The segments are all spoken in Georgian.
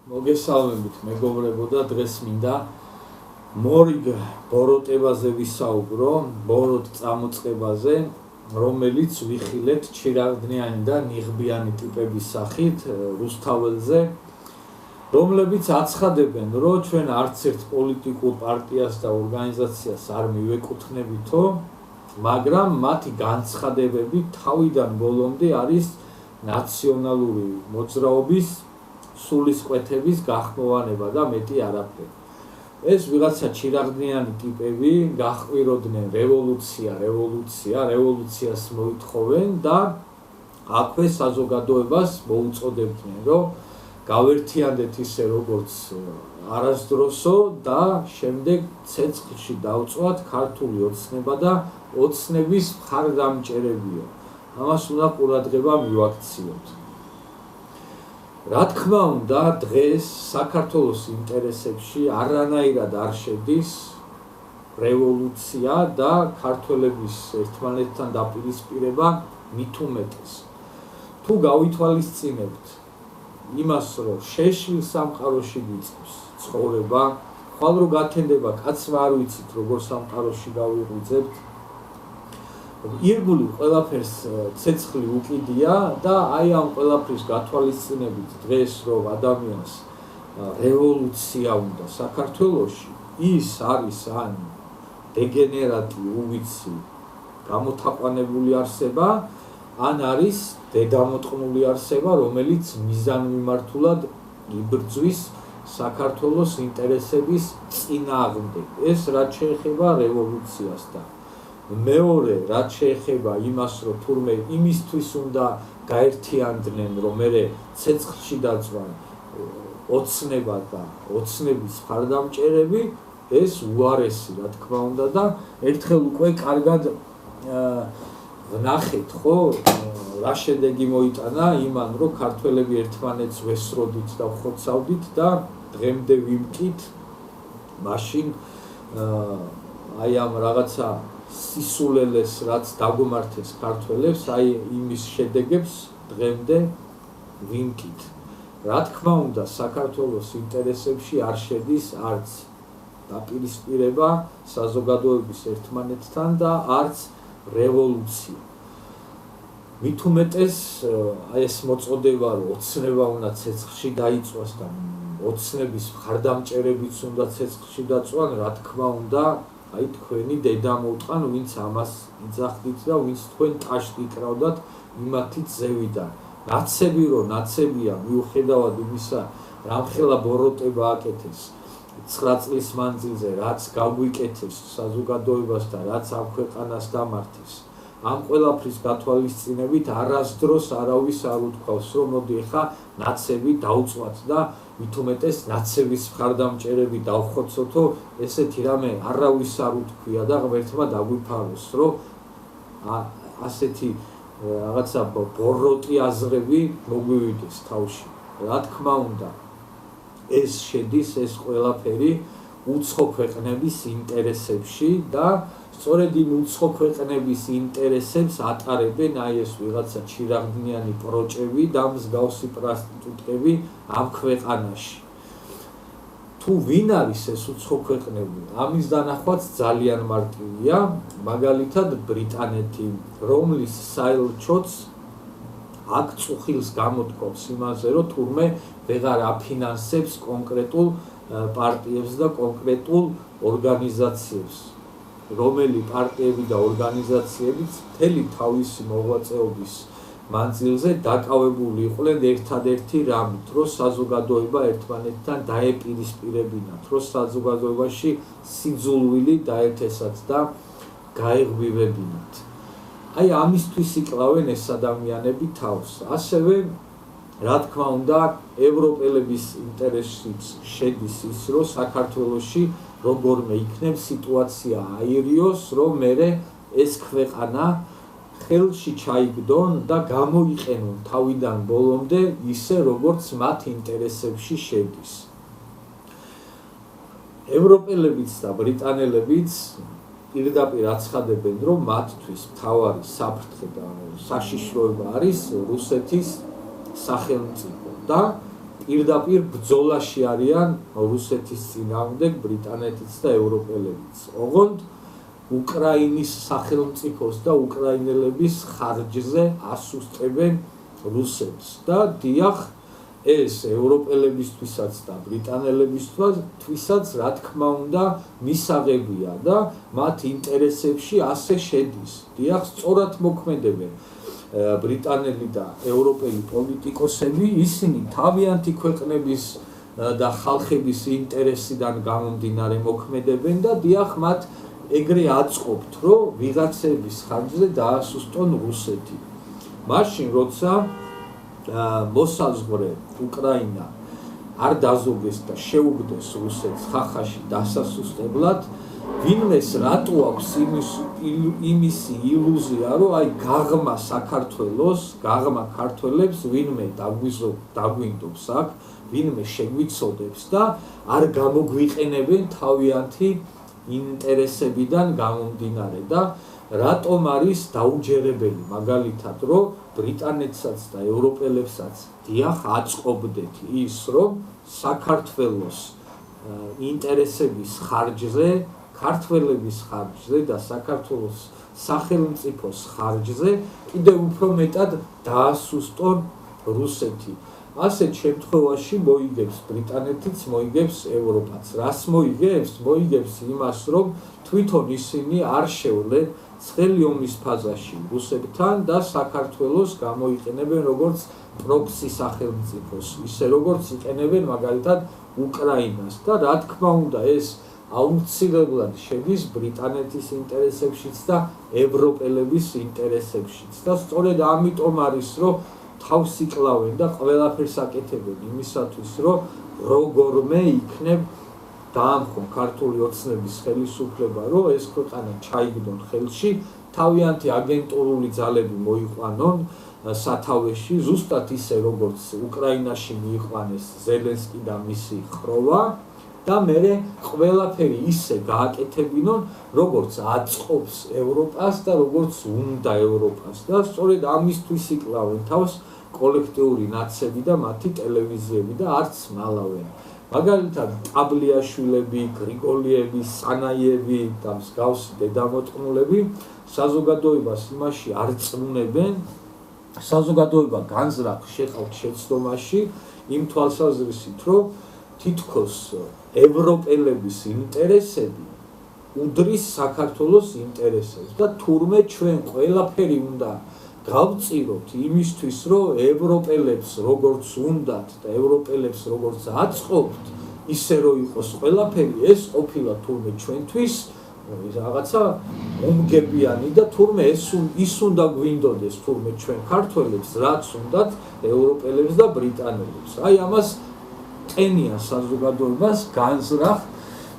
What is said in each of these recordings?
მოგესალმებით მეგობრებო და დღეს მინდა მორიგ ბოროტებაზე ვისაუბრო, ბოროტ წამოწყებაზე, რომელიც ვიხილეთ ჩირაღდნიანი და ნიღბიანი ტიპების სახით რუსთაველზე, რომლებიც აცხადებენ, რომ ჩვენ არც ერთ პოლიტიკურ პარტიას და ორგანიზაციას არ მივეკუთვნებითო, მაგრამ მათი განცხადებები თავიდან ბოლომდე არის ნაციონალური მოძრაობის სულისკვეთების გახმოვანება და მეტი არაფერი. ეს ვიღაცა ჩირაღდნიანი ტიპები გაჰყვიროდნენ რევოლუციას მოითხოვენ და აქვე საზოგადოებას მოუწოდებდნენ, რომ გავერთიანდეთ ისე როგორც არასდროსო და შემდეგ ცეცხლში დავწვათ ქართული ოცნება და ოცნების მხარდამჭერებიო. ამას უნდა ყურადღება მივაქციოთ. რა თქმა უნდა, დღეს საქართველოს ინტერესებში არანაირად არ შედის რევოლუცია და ქართველების ერთმანეთთან დაპირისპირება მით უმეტეს. თუ გავითვალისწინებთ იმას, რომ შეშლილ სამყაროში გვიწევს ცხოვრება, ხვალ რო გათენდება კაცმა არ ვიცით როგორ სამყაროში გავიღვიძებთ, ირგვლივ ყველაფერს ცეცხლი უკიდია და აი ამ ყველაფრის გათვალისწინებით დღეს რომ ადამიანს რევოლუცია უნდა საქართველოში, ის არის ან დეგენერატი, უვიცი, გამოთაყვანებული არსება, ან არის დედამოტყნული არსება, რომელიც მიზანმიმართულად იბრძვის საქართველოს ინტერესების წინააღმდეგ. ეს რაც შეეხება რევოლუციას და მეორე, რაც შეეხება იმას, რომ თურმე იმისთვის უნდა გაერთიანდნენ, რომ მე ცეცხლში დაწვან ოცნება და ოცნების მხარდამჭერები, ეს უარესი, რა თქმა უნდა და ერთხელ უკვე კარგად ვნახეთ, ხო, რა შედეგი მოიტანა იმან, რომ ქართველები ერთმანეთს ვესროდით და ვხოცავდით და დღემდე ვიმკით, მაშინ აი ამ რაღაცა სისულელეს, რაც დაგომართეს ქართველებს, აი იმის შედეგებს დღემდე ვიმკით. რა თქმა უნდა, საქართველოს ინტერესებში არ შედის არც დაპირისპირება საზოგადოების ერთმანეთთან და არც რევოლუცია. მით უმეტეს ეს მოწოდება, რომ ოცნება უნდა ცეცხლში დაიწვას და ოცნების მხარდამჭერებიც უნდა ცეცხლში დაწვან, რა თქმა უნდა, აი თქვენი დედა მოუტყან, ვინც ამას იძახდით და ვინც თქვენ ტაშტი იკრავდათ იმათით ზევიდან. ნაცები რომ ნაცებია, მიუხედავად იმისა, რამხელა ბოროტება აკეთეს 9 წლის მანძილზე, რაც გაგვიკეთეს საზოგადოებას და რაც ამ ქვეყანას დამართეს. ამ ყველაფრის გათვალისწინებით არასდროს არავის არ უთქვავს, რომ მოდი ახლა ნაცები დავწვათ და მით უმეტეს ნაცების მხარდამჭერები დავხოცოთო, ესეთი რამე არავის არ უთქვია და ღმერთმა დაგვიფაროს, რომ ასეთი რაღაცა ბოროტი აზრები მოგვივიდეს თავში. რა თქმა უნდა, ეს შედის ეს ყველაფერი უცხო ქვეყნების ინტერესებში და სწორედ იმ უცხო ქვეყნების ინტერესებს ატარებენ აი ეს ვიღაცა ჩირაღდნიანი პროჭები და მსგავსი პრასტიტუტკები ამ ქვეყანაში. თუ ვინ არის ეს უცხო ქვეყნები, ამის დანახვაც ძალიან მარტივია, მაგალითად ბრიტანეთი, რომლის საელჩოც აქ წუხილს გამოთქვამს იმაზე, რომ თურმე ვეღარ აფინანსებს კონკრეტულ პარტიებს და კონკრეტულ ორგანიზაციებს, რომელი პარტიები და ორგანიზაციებიც მთელი თავისი მოღვაწეობის მანძილზე დაკავებული იყვნენ ერთადერთი რამით, რომ საზოგადოება ერთმანეთთან დაეპირისპირებინათ, რომ საზოგადოებაში სიძულვილი დაეთესათ და გაეღვივებინათ. აი ამისთვის იკლავენ ეს ადამიანები თავს. ასევე, რა თქმა უნდა, ევროპელების ინტერესშიც შედის ის, რომ საქართველოში როგორმე იქნებს სიტუაცია აირიოს, რომ მერე ეს ქვეყანა ხელში ჩაიგდონ და გამოიყენონ თავიდან ბოლომდე ისე, როგორც მათ ინტერესებში შედის. ევროპელებიც და ბრიტანელებიც პირდაპირ აცხადებენ, რომ მათთვის მთავარი საფრთხე და საშიშროება არის რუსეთის სახელმწიფო და პირდაპირ ბრძოლაში არიან რუსეთის წინააღმდეგ ბრიტანეთიც და ევროპელებიც. ოღონდ უკრაინის სახელმწიფოს და უკრაინელების ხარჯზე ასუსტებენ რუსებს და დიახ ეს ევროპელებისთვისაც და ბრიტანელებისთვისაც რა თქმა უნდა მისაღებია და მათ ინტერესებში ასე შედის. დიახ, სწორად მოქმედებენ ბრიტანელი და ევროპელი პოლიტიკოსები, ისინი თავიანთი ქვეყნების და ხალხების ინტერესიდან გამომდინარე მოქმედებენ და დიახ, მათ ეგრე აწყობთ, რომ ვიღაცების ხარჯზე დაასუსტონ რუსეთი. მაშინ, როცა მოსაზღვრე უკრაინა არ დაზოგეს და შეუგდეს რუსეთს ხახაში დასასუსტებლად, ვინმეს რატო აქვს იმისი ილუზია, რომ აი გაღმა საქართველოს, გაღმა ქართველებს ვინმე დაგვინდობს აქ, ვინმე შეგვიცოდებს და არ გამოგვიყენებენ თავიანთი ინტერესებიდან გამომდინარე და რატომ არის დაუჯერებელი მაგალითად, რომ ბრიტანეთსაც და ევროპელებსაც დიახ აწყობდეთ ის, რომ საქართველოს ინტერესების ხარჯზე, ქართველების ხარჯზე და საქართველოს სახელმწიფოს ხარჯზე კიდევ უფრო მეტად დაასუსტონ რუსეთი. ასეთ შემთხვევაში მოიგებს ბრიტანეთიც, მოიგებს ევროპაც. რას მოიგებს? მოიგებს იმას, რომ თვითონ ისინი არ შევლენ ცხელი ომის ფაზაში რუსებთან და საქართველოს გამოიყენებენ როგორც პროქსი სახელმწიფოს, ისე როგორც იყენებენ მაგალითად უკრაინას და რა თქმა უნდა ეს აუცილებლად შედის ბრიტანეთის ინტერესებშიც და ევროპელების ინტერესებშიც და სწორედ ამიტომ არის, რომ თავს იკლავენ და ყველაფერს აკეთებენ იმისათვის, რომ როგორმე იქნებ დაამხონ ქართული ოცნების ხელისუფლება, რომ ეს ქვეყანა ჩაიგდონ ხელში, თავიანთი აგენტურული ძალები მოიყვანონ სათავეში, ზუსტად ისე როგორც უკრაინაში მიიყვანეს ზელენსკი და მისი ხროვა და მერე ყველაფერი ისე გააკეთებინონ, როგორც აწყობს ევროპას და როგორც უნდა ევროპას და სწორედ ამისთვის იკლავენ თავს კოლექტიური ნაცები და მათი ტელევიზიები და არც მალავენ. მაგალითად ტაბლიაშვილები, გრიგოლიები, სანაიები და მსგავსი დედამოწყნულები საზოგადოებას იმაში არ წმუნებენ, საზოგადოება განზრახ შეყავთ შეცდომაში იმ თვალსაზრისით, რომ თითქოს ევროპელების ინტერესები უდრის საქართველოს ინტერესებს და თურმე ჩვენ ყველაფერი უნდა გავწიროთ იმისთვის, რომ ევროპელებს როგორც უნდათ და ევროპელებს როგორც აწყობთ, ისე რომ იყოს ყველაფერი, ეს ყოფილა თურმე ჩვენთვის რაღაცა მომგებიანი და თურმე ის უნდა გვინდოდეს თურმე ჩვენ ქართველებს, რაც უნდათ ევროპელებს და ბრიტანელებს. აი ამას ყენიან საზოგადოებას განზრახ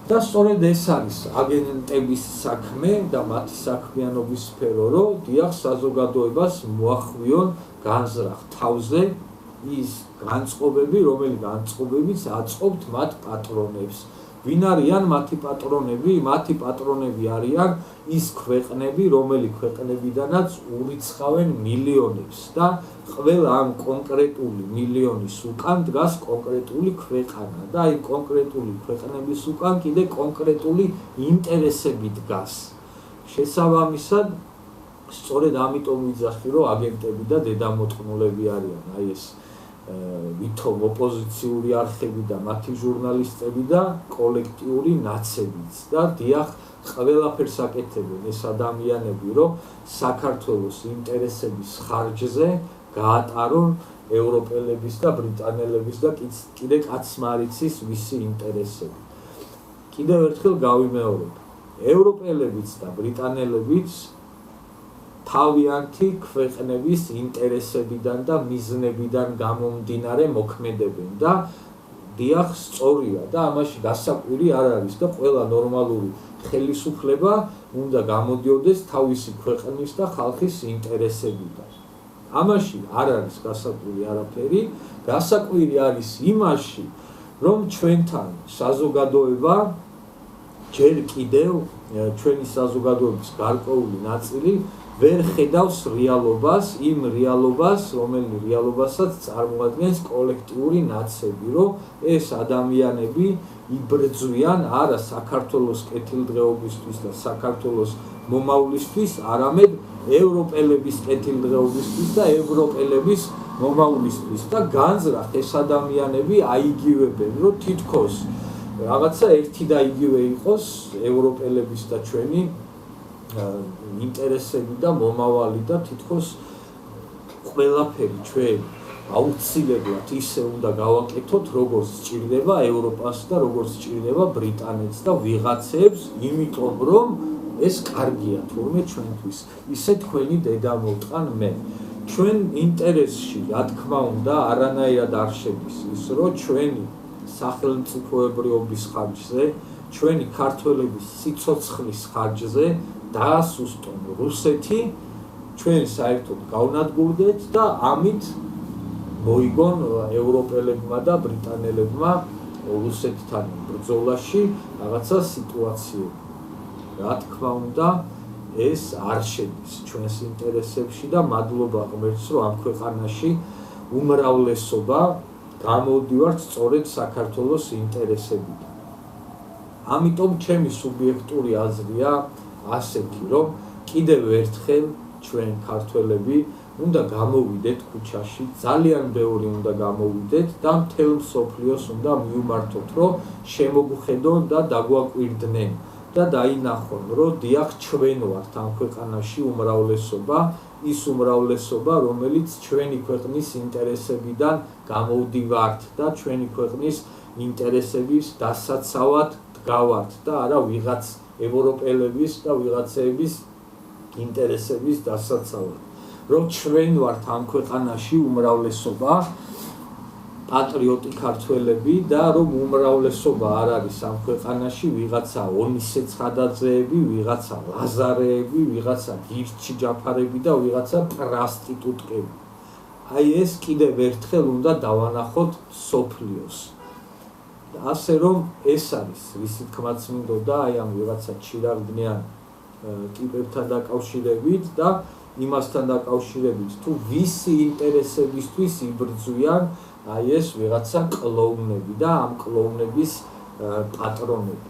და სწორედ ეს არის აგენტების საქმე და მათი საქმიანობის სფერო, რომ დიახ საზოგადოებას მოახვიონ განზრახ თავზე ის განწყობები, რომელი განწყობებიც აწყობთ მათ პატრონებს. ვინ არიან მათი პატრონები? მათი პატრონები არიან ის ქვეყნები, რომელი ქვეყნებიდანაც ურიცხავენ მილიონებს და ყველა ამ კონკრეტული მილიონის უკან დგას კონკრეტული ქვეყანა და აი კონკრეტული ქვეყნების უკან კიდე კონკრეტული ინტერესები დგას. შესაბამისად, სწორედ ამიტომ ვიძახი, რომ აგენტები და დედამოწყნულები არიან აი ეს ვითომ ოპოზიციური არხები და მათი ჟურნალისტები და კოლექტიური ნაცებიც და დიახ ყველაფერს აკეთებენ ეს ადამიანები, რომ საქართველოს ინტერესების ხარჯზე გაატარონ ევროპელების და ბრიტანელების და კიდე კაცმარიცის ვისი ინტერესები. კიდევ ერთხელ გავიმეორებ, ევროპელებიც და ბრიტანელებიც თავიანთი ქვეყნების ინტერესებიდან და მიზნებიდან გამომდინარე მოქმედებენ და დიახ სწორია და ამაში გასაკვირი არ არის და ყველა ნორმალური ხელისუფლება უნდა გამოდიოდეს თავისი ქვეყნის და ხალხის ინტერესებიდან. ამაში არ არის გასაკვირი არაფერი, გასაკვირი არის იმაში, რომ ჩვენთან საზოგადოება ჯერ კიდევ ჩვენი საზოგადოების გარკვეული ნაწილი ვერ ხედავს რეალობას, იმ რეალობას, რომელიც რეალობასაც წარმოადგენს კოლექტიური ნაცები, რომ ეს ადამიანები იბრძვიან არა საქართველოს კეთილდღეობისთვის და საქართველოს მომავლისთვის, არამედ ევროპელების კეთილდღეობისთვის და ევროპელების მომავლისთვის და განზრახ ეს ადამიანები აიგივებენ, რომ თითქოს რაღაცა ერთი და იგივე იყოს ევროპელების და ჩვენი ინტერესები და მომავალი და თითქოს ყველაფერი ჩვენ აუცილებლად ისე უნდა გავაკეთოთ, როგორც სჭირდება ევროპას და როგორც სჭირდება ბრიტანეთს და ვიღაცებს, იმიტომ რომ ეს კარგია თურმე ჩვენთვის. ისე თქვენი დედა მოვტყან მე. ჩვენ ინტერესში, რა თქმა უნდა, არანაირად არ შედის ის, რომ ჩვენი სახელმწიფოებრიობის ხარჯზე, ჩვენი ქართველების სიცოცხლის ხარჯზე დაასუსტონ რუსეთი, ჩვენ საერთოდ გავნადგურდეთ და ამით მოიგონ ევროპელებმა და ბრიტანელებმა რუსეთთან ბრძოლაში რაღაცა სიტუაციები. რა თქმა უნდა, ეს არ შედის ჩვენს ინტერესებში და მადლობა ღმერთს, რომ ამ ქვეყანაში უმრავლესობა გამოდივართ სწორედ საქართველოს ინტერესებიდან. ამიტომ ჩემი სუბიექტური აზრია ასეთი, რომ კიდევ ერთხელ ჩვენ ქართველები უნდა გამოვიდეთ ქუჩაში, ძალიან ბევრი უნდა გამოვიდეთ და მთელ მსოფლიოს უნდა მიუმართოთ, რომ შემოგხედონ და დაგვაკვირდნენ და დაინახონ, რომ დიახ ჩვენ ვართ ამ ქვეყანაში უმრავლესობა, ის უმრავლესობა, რომელიც ჩვენი ქვეყნის ინტერესებიდან გამოვდივართ და ჩვენი ქვეყნის ინტერესების დასაცავად დგავართ და არა ვიღაც ევროპელების და ვიღაცების ინტერესების დასაცავად. რომ ჩვენ ვართ ამ ქვეყანაში უმრავლესობა, პატრიოტი ქართველები და რომ უმრავლესობა არ არის ამ ქვეყანაში ვიღაცა ონისე ცხადაძეები, ვიღაცა ლაზარეები, ვიღაცა გირჩი ჯაფარები და ვიღაცა პრასტიტუტკები. აი ეს კიდევ ერთხელ უნდა დავანახოთ სოფლიოს. ასე რომ ეს არის, ვისი თქმაც მინდოდა აი ამ ვიღაცა ჩირაღდნიან ტიპებთან დაკავშირებით და იმასთან დაკავშირებით, თუ ვისი ინტერესებისთვის იბრძვიან აი ეს ვიღაცა კლოუნები და ამ კლოუნების პატრონები.